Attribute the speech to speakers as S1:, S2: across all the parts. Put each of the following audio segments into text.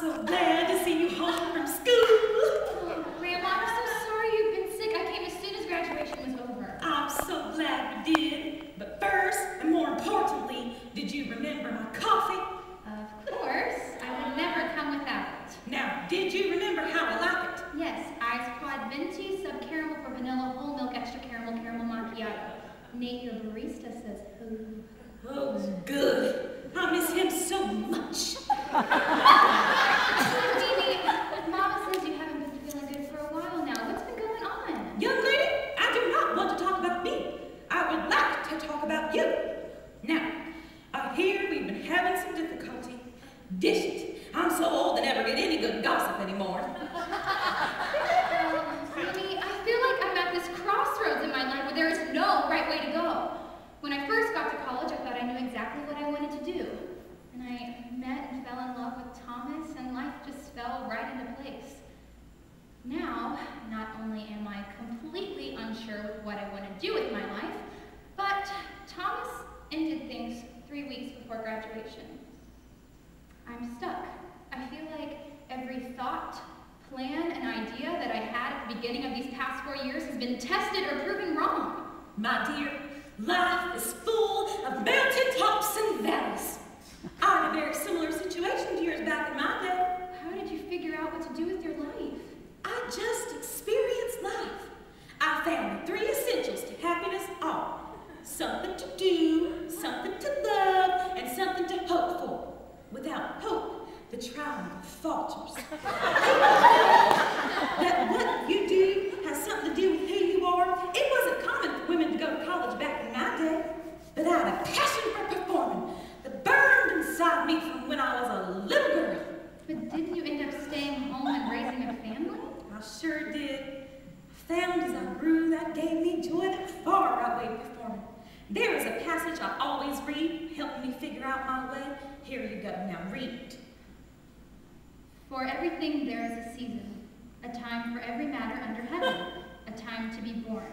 S1: so glad to see you home from school.
S2: Oh, Grandma, I'm so sorry you've been sick. I came as soon as graduation was over.
S1: I'm so glad you did. But first, and more importantly, did you remember my coffee?
S2: Of course. I would never come without it.
S1: Now, did you remember how I like it?
S2: Yes, ice quad venti, sub-caramel for vanilla, whole milk, extra caramel, caramel macchiato. Nate, your barista, says ooh.
S1: Oh, good. I miss him so much.
S2: Mimi, Mama says you haven't been feeling good for a while now. What's been going on?
S1: Young lady, I do not want to talk about me. I would like to talk about you. Now, I hear we've been having some difficulty. Dish it. I'm so old I never get any good gossip anymore.
S2: Mimi, I feel like I'm at this crossroads in my life where there is no right way to go. When I first got to college, I thought I knew exactly what I wanted to do. And I met and fell in love with Thomas, and life just fell right into place. Now, not only am I completely unsure with what I want to do with my life, but Thomas ended things 3 weeks before graduation. I'm stuck. I feel like every thought, plan, and idea that I had at the beginning of these past 4 years has been tested or proven wrong.
S1: My dear, life is full of mountaintops and valleys. I had a very similar situation years back in my day.
S2: How did you figure out what to do with your life?
S1: I just experienced life. I found the 3 essentials to happiness all. Something to do, something to love, and something to hope for. Without hope, the triumph falters. That what you do has something to do with who you are. It wasn't common for women to go to college back in my day, but I had a passion for performing that burned inside me from when I was a little girl.
S2: But didn't you end up staying home and raising a family?
S1: I sure did. I found as I grew that gave me joy that far outweighed performing. There is a passage I always read, helping me figure out my way. Here you go, now read it.
S2: For everything there is a season, a time for every matter under heaven, a time to be born.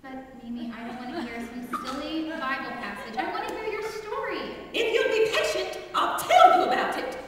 S2: But Mimi, I don't want to hear some silly Bible passage. I want to hear your story.
S1: If you'll be patient, I'll tell you about it.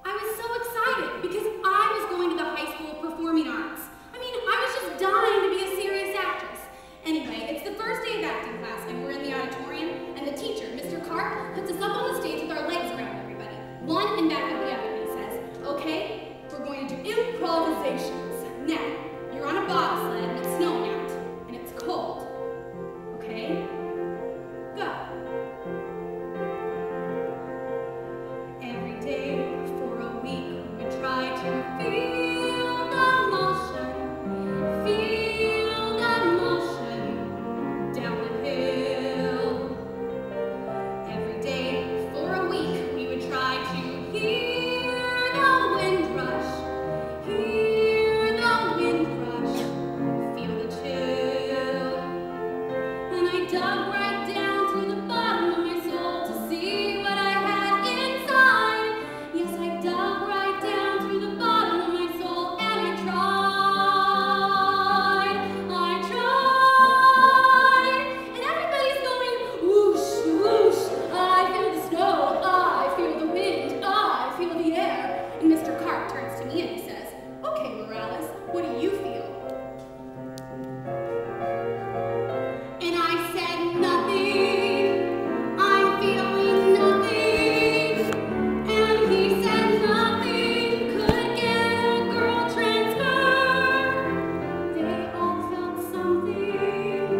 S3: I was so excited because I was going to the high school of performing arts. I mean, I was just dying to be a serious actress. Anyway, it's the first day of acting class, and we're in the auditorium, and the teacher, Mr. Carp, puts us up on the stage with our legs around everybody, one in back of the other, and he says, okay, we're going to do improvisations. Now, you're on a bobsled, and it's snowing out, and it's cold. Okay? Go. Every day for a week, we try to feel the motion down the hill. Every day for a week, we would try to hear the wind rush, feel the chill. And I dug right down to the bottom of my soul to see what I had inside. Yes, I dug right down to the bottom of my soul, and I tried. And everybody's going whoosh, whoosh. I feel the snow, I feel the wind, I feel the air. And Mr. Carp turns to me and he says, okay, Morales, what do you feel? And I said, nothing, I'm feeling nothing. And he said, nothing could get a girl transferred. They all felt something,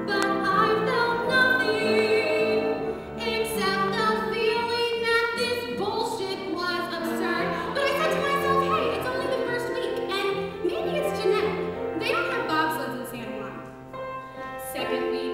S3: but I felt nothing, except the feeling that this bullshit was absurd. But I said to myself, hey, it's only the first week, and maybe it's genetic. They don't have bobsleds in San Juan. Second week,